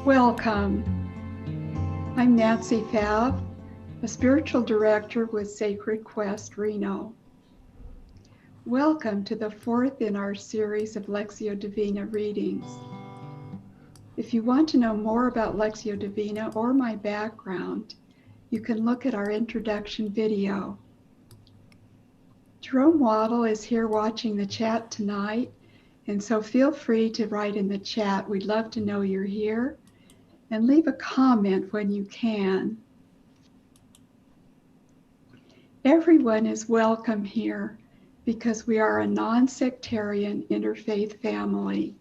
Welcome. I'm Nancy Pfaff, a spiritual director with Sacred Quest Reno. Welcome to the fourth in our series of Lectio Divina readings. If you want to know more about Lectio Divina or my background, you can look at our introduction video. Jerome Waddle is here watching the chat tonight, and so feel free to write in the chat. We'd love to know you're here, and leave a comment when you can. Everyone is welcome here because we are a non-sectarian interfaith family.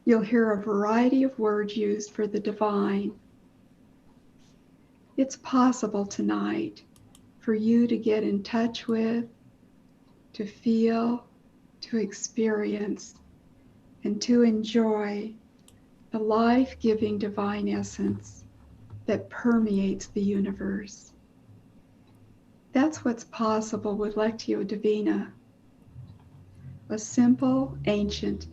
You'll hear a variety of words used for the divine. It's possible tonight for you to get in touch with, to feel, to experience, and to enjoy the life-giving divine essence that permeates the universe. That's what's possible with Lectio Divina, a simple, ancient,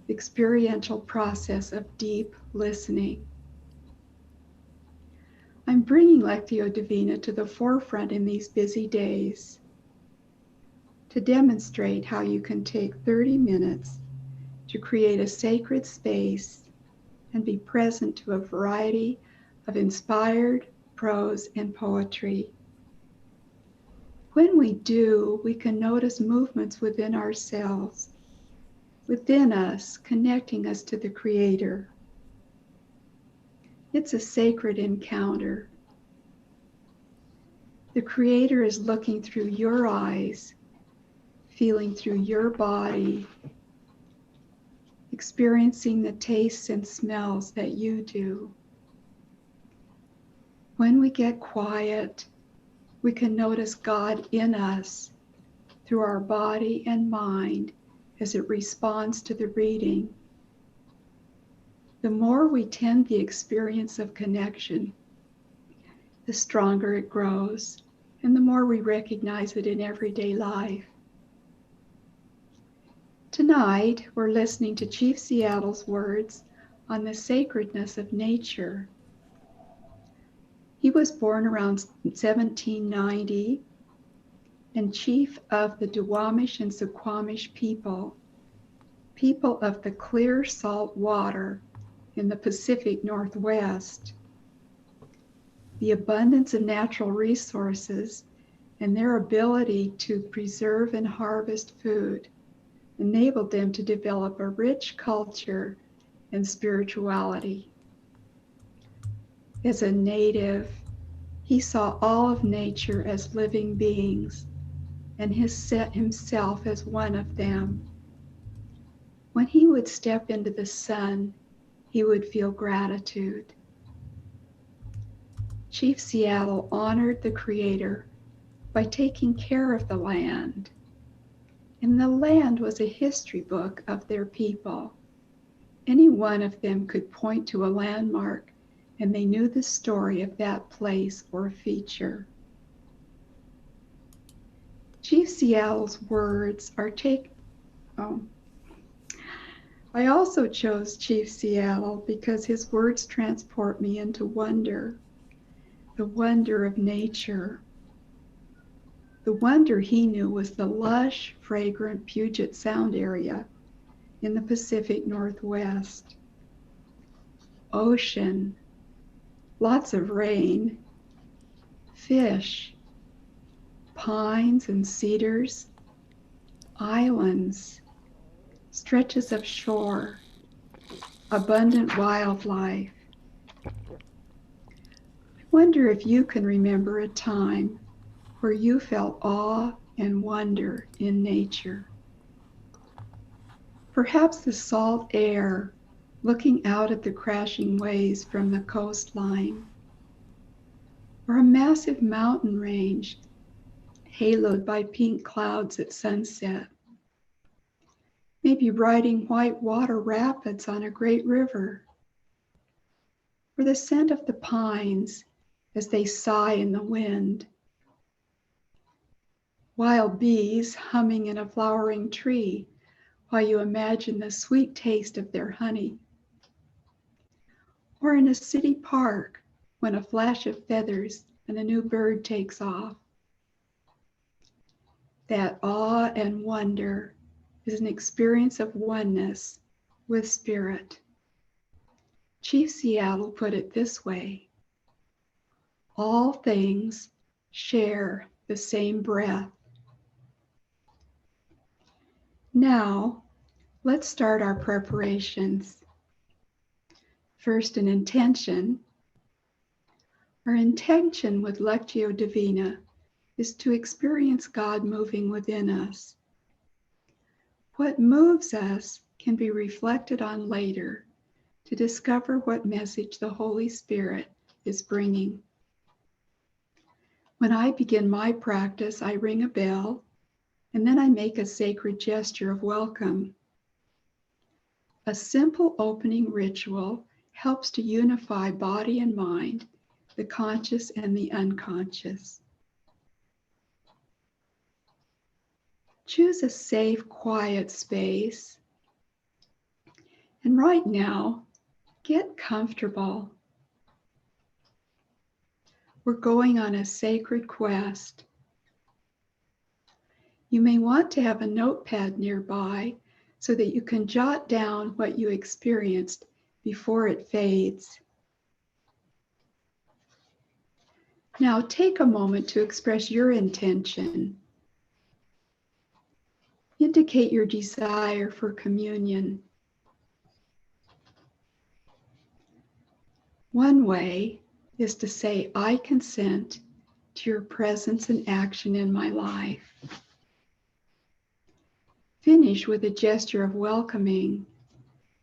experiential process of deep listening. I'm bringing Lectio Divina to the forefront in these busy days to demonstrate how you can take 30 minutes to create a sacred space and be present to a variety of inspired prose and poetry. When we do, we can notice movements within ourselves, within us, connecting us to the Creator. It's a sacred encounter. The Creator is looking through your eyes, feeling through your body, experiencing the tastes and smells that you do. When we get quiet, we can notice God in us through our body and mind as it responds to the reading. The more we tend the experience of connection, the stronger it grows, and the more we recognize it in everyday life. Tonight, we're listening to Chief Seattle's words on the sacredness of nature. He was born around 1790 and chief of the Duwamish and Suquamish people of the clear salt water in the Pacific Northwest. The abundance of natural resources and their ability to preserve and harvest food enabled them to develop a rich culture and spirituality. As a native, he saw all of nature as living beings and himself as one of them. When he would step into the sun, he would feel gratitude. Chief Seattle honored the Creator by taking care of the land. And the land was a history book of their people. Any one of them could point to a landmark, and they knew the story of that place or feature. Chief Seattle's words are I also chose Chief Seattle because his words transport me into wonder, the wonder of nature. The wonder he knew was the lush, fragrant Puget Sound area in the Pacific Northwest. Ocean, lots of rain, fish, pines and cedars, islands, stretches of shore, abundant wildlife. I wonder if you can remember a time where you felt awe and wonder in nature. Perhaps the salt air looking out at the crashing waves from the coastline, or a massive mountain range haloed by pink clouds at sunset. Maybe riding white water rapids on a great river, or the scent of the pines as they sigh in the wind. Wild bees humming in a flowering tree while you imagine the sweet taste of their honey. or in a city park when a flash of feathers and a new bird takes off. That awe and wonder is an experience of oneness with spirit. Chief Seattle put it this way: all things share the same breath. Now, let's start our preparations. First, an intention. Our intention with Lectio Divina is to experience God moving within us. What moves us can be reflected on later to discover what message the Holy Spirit is bringing. When I begin my practice, I ring a bell, and then I make a sacred gesture of welcome. A simple opening ritual helps to unify body and mind, the conscious and the unconscious. Choose a safe, quiet space. And right now, get comfortable. We're going on a sacred quest. You may want to have a notepad nearby so that you can jot down what you experienced before it fades. Now take a moment to express your intention. Indicate your desire for communion. One way is to say, I consent to your presence and action in my life. Finish with a gesture of welcoming.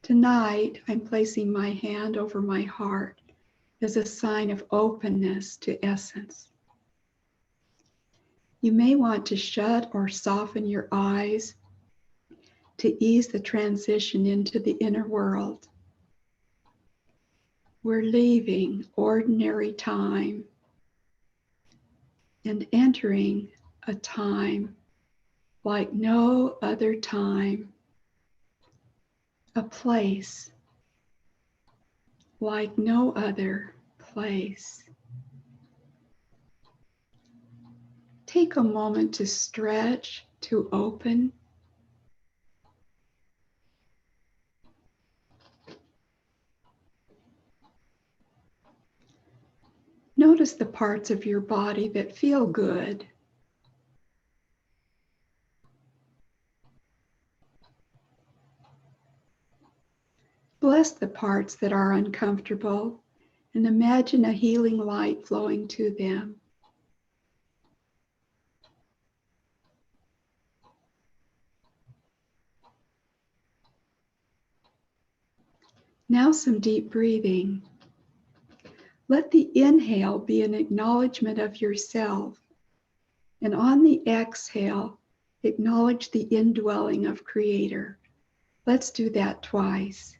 Tonight, I'm placing my hand over my heart as a sign of openness to essence. You may want to shut or soften your eyes to ease the transition into the inner world. We're leaving ordinary time and entering a time like no other time, a place like no other place. Take a moment to stretch, to open. Notice the parts of your body that feel good. Bless the parts that are uncomfortable and imagine a healing light flowing to them. Now some deep breathing. Let the inhale be an acknowledgement of yourself, and on the exhale, acknowledge the indwelling of Creator. Let's do that twice.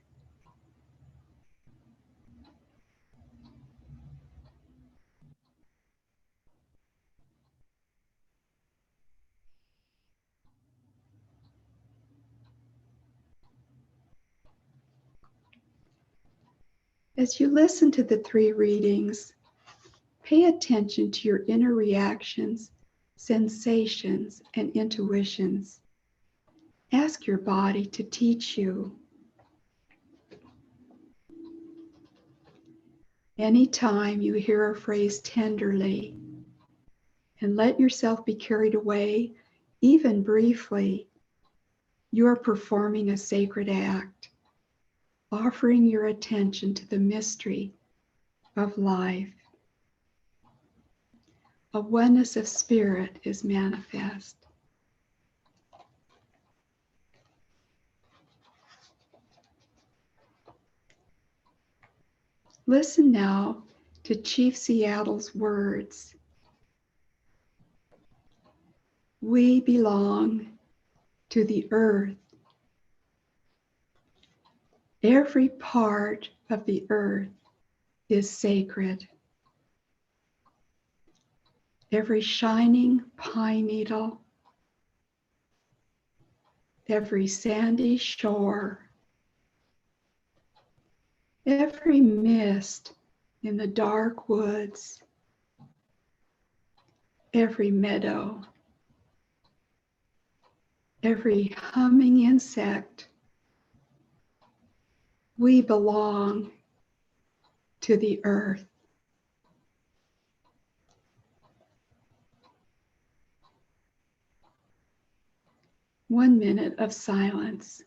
As you listen to the three readings, pay attention to your inner reactions, sensations, and intuitions. Ask your body to teach you. Anytime you hear a phrase tenderly, and let yourself be carried away, even briefly, you are performing a sacred act, offering your attention to the mystery of life. A oneness of spirit is manifest. Listen now to Chief Seattle's words. We belong to the earth. Every part of the earth is sacred. Every shining pine needle, every sandy shore, every mist in the dark woods, every meadow, every humming insect. We belong to the earth. One minute of silence.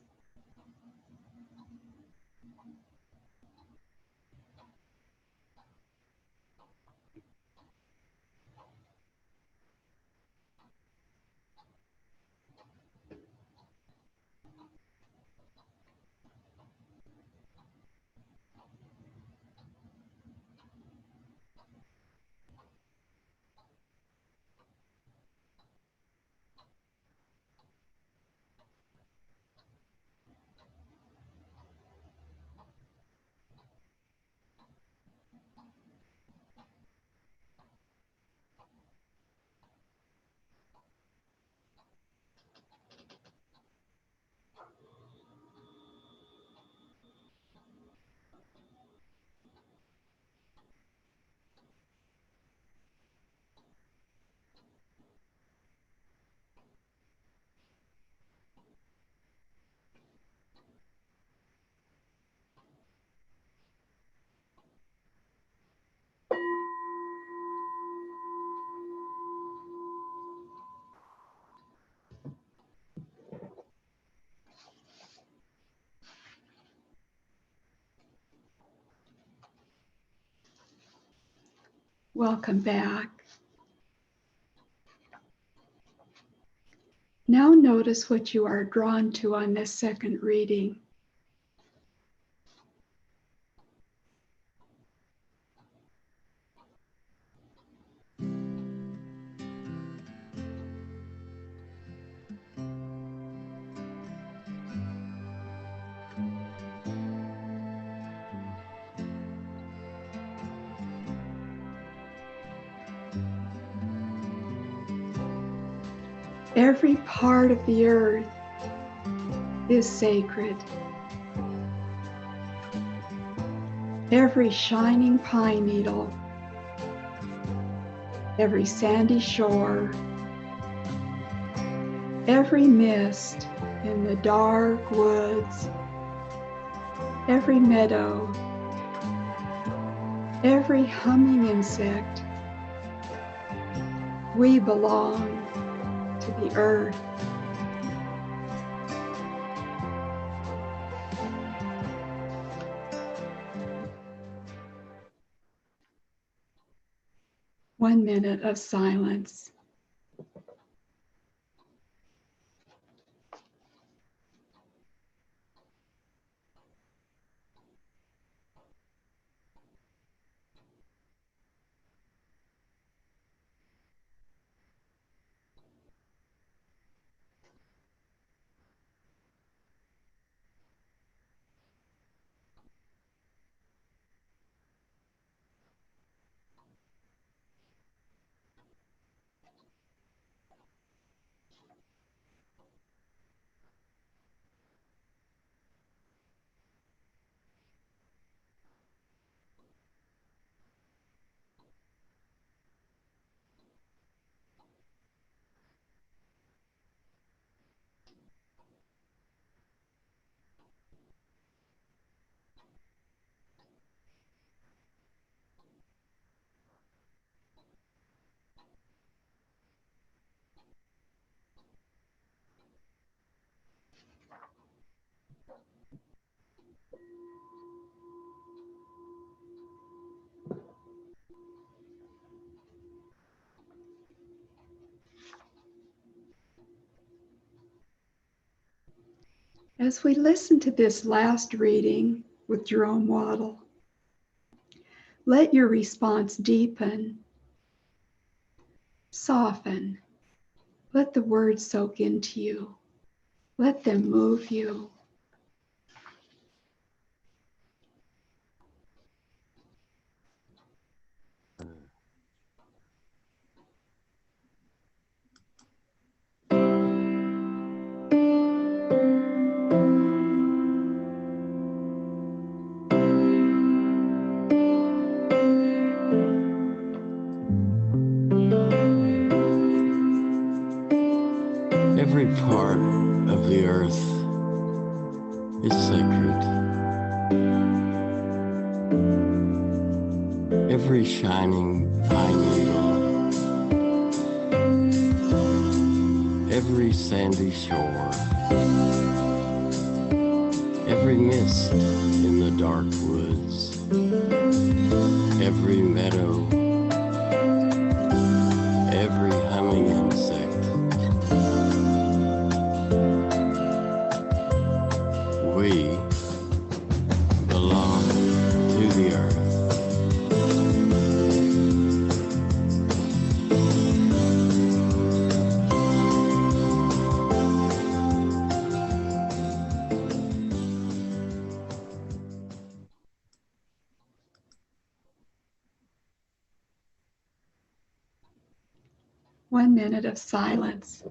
Welcome back. Now notice what you are drawn to on this second reading. Every part of the earth is sacred. Every shining pine needle, every sandy shore, every mist in the dark woods, every meadow, every humming insect. We belong to the earth. One minute of silence. As we listen to this last reading with Jerome Waddle, let your response deepen, soften. Let the words soak into you. Let them move you. part of the earth is sacred. Every shining pine needle, every sandy shore, every mist in the dark woods, every meadow, every humming insect. We belong to the earth. One minute of silence.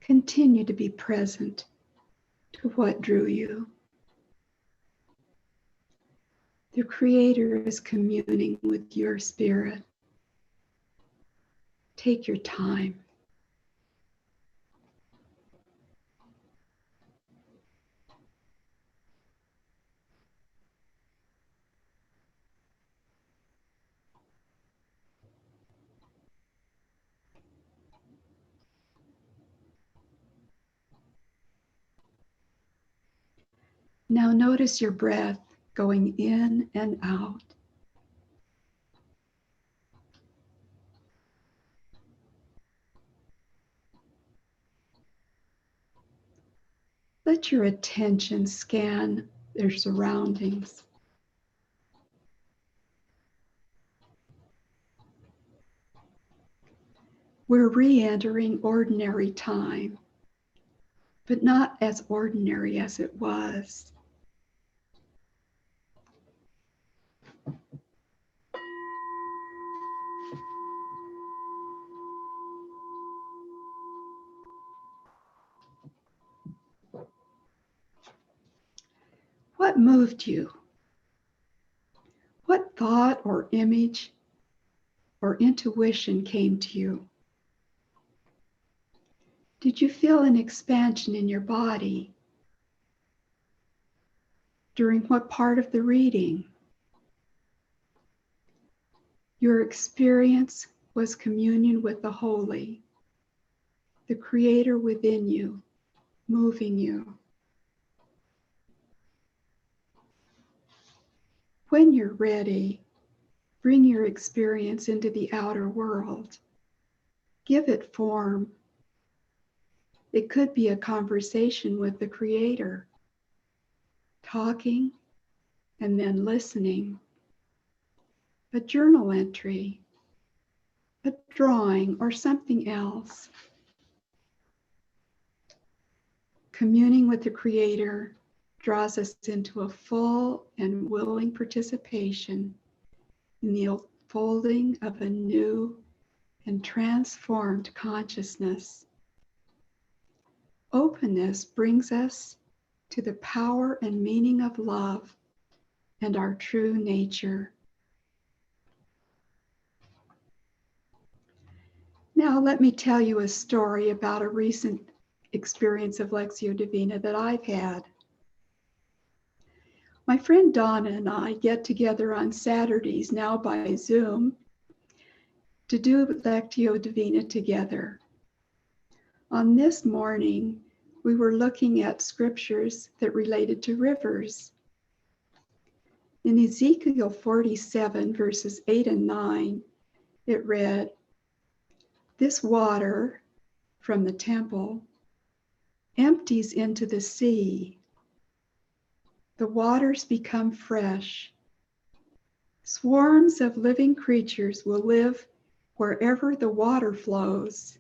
Continue to be present to what drew you. The Creator is communing with your spirit. Take your time. Now notice your breath going in and out. Let your attention scan their surroundings. We're re-entering ordinary time, but not as ordinary as it was. What moved you? What thought or image or intuition came to you? Did you feel an expansion in your body? During what part of the reading? Your experience was communion with the Holy, the Creator within you, moving you. When you're ready, bring your experience into the outer world. Give it form. It could be a conversation with the Creator, talking and then listening, a journal entry, a drawing, or something else. Communing with the Creator draws us into a full and willing participation in the unfolding of a new and transformed consciousness. Openness brings us to the power and meaning of love and our true nature. Now let me tell you a story about a recent experience of Lectio Divina that I've had. My friend Donna and I get together on Saturdays now by Zoom to do Lectio Divina together. On this morning, we were looking at scriptures that related to rivers. In Ezekiel 47, verses 8 and 9, it read, "This water from the temple empties into the sea. The waters become fresh. Swarms of living creatures will live wherever the water flows.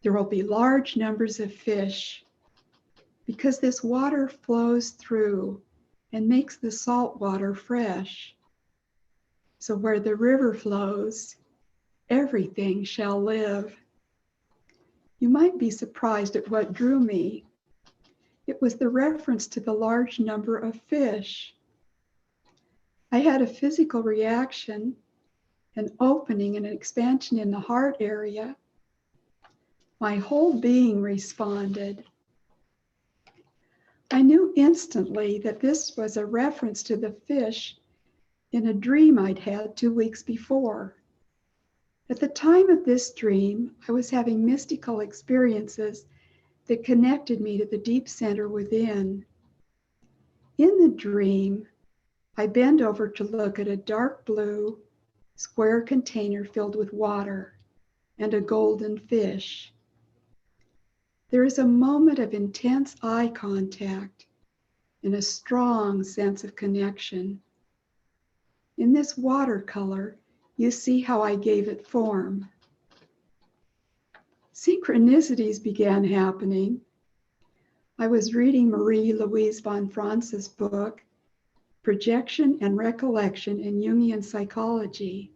There will be large numbers of fish because this water flows through and makes the salt water fresh. So where the river flows, everything shall live." You might be surprised at what drew me. It was the reference to the large number of fish. I had a physical reaction, an opening and an expansion in the heart area. My whole being responded. I knew instantly that this was a reference to the fish in a dream I'd had 2 weeks before. At the time of this dream, I was having mystical experiences that connected me to the deep center within. In the dream, I bend over to look at a dark blue square container filled with water and a golden fish. There is a moment of intense eye contact and a strong sense of connection. In this watercolor, you see how I gave it form. Synchronicities began happening. I was reading Marie-Louise von Franz's book, Projection and Recollection in Jungian Psychology.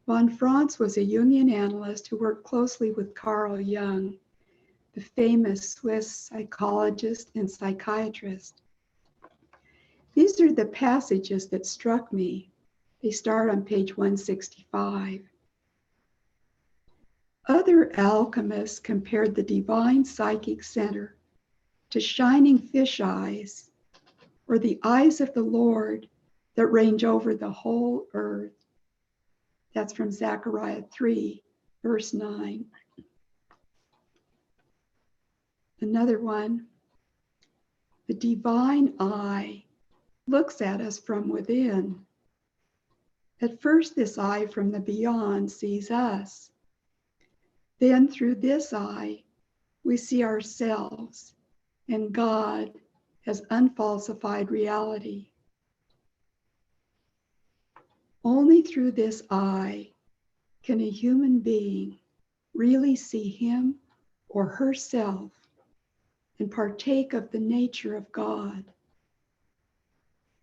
Von Franz was a Jungian analyst who worked closely with Carl Jung, the famous Swiss psychologist and psychiatrist. These are the passages that struck me. They start on page 165. Other alchemists compared the divine psychic center to shining fish eyes, or the eyes of the Lord that range over the whole earth. That's from Zechariah 3, verse 9. Another one, the divine eye looks at us from within. At first, this eye from the beyond sees us. Then through this eye, we see ourselves and God as unfalsified reality. Only through this eye can a human being really see him or herself and partake of the nature of God,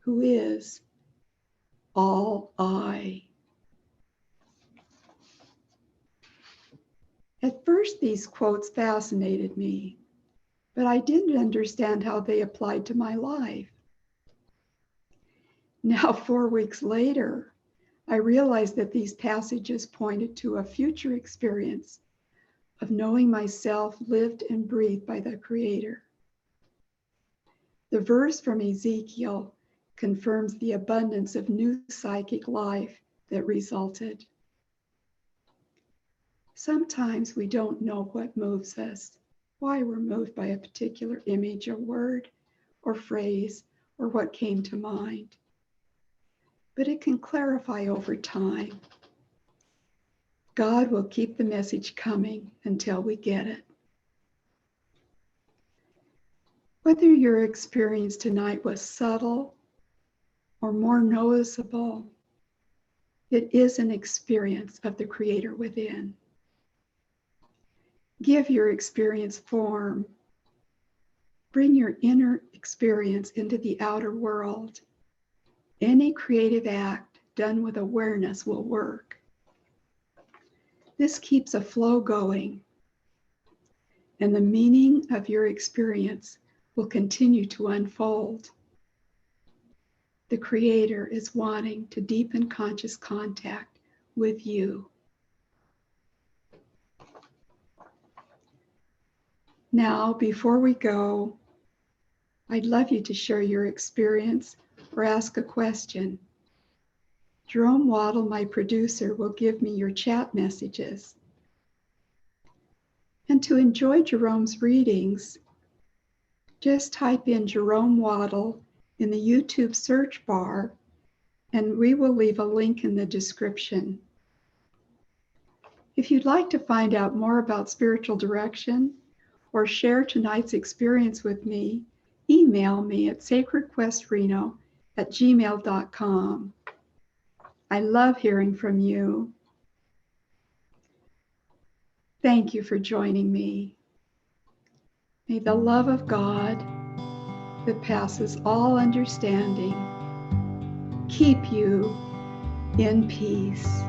who is all I. At first, these quotes fascinated me, but I didn't understand how they applied to my life. Now, 4 weeks later, I realized that these passages pointed to a future experience of knowing myself lived and breathed by the Creator. The verse from Ezekiel confirms the abundance of new psychic life that resulted. Sometimes we don't know what moves us, why we're moved by a particular image or word or phrase or what came to mind. But it can clarify over time. God will keep the message coming until we get it. Whether your experience tonight was subtle or more noticeable, it is an experience of the Creator within. Give your experience form. Bring your inner experience into the outer world. Any creative act done with awareness will work. This keeps a flow going, and the meaning of your experience will continue to unfold. The Creator is wanting to deepen conscious contact with you. Now, before we go, I'd love you to share your experience or ask a question. Jerome Waddle, my producer, will give me your chat messages. And to enjoy Jerome's readings, just type in Jerome Waddle in the YouTube search bar, and we will leave a link in the description. If you'd like to find out more about spiritual direction or share tonight's experience with me, email me at sacredquestreno@gmail.com. I love hearing from you. Thank you for joining me. May the love of God that passes all understanding keep you in peace.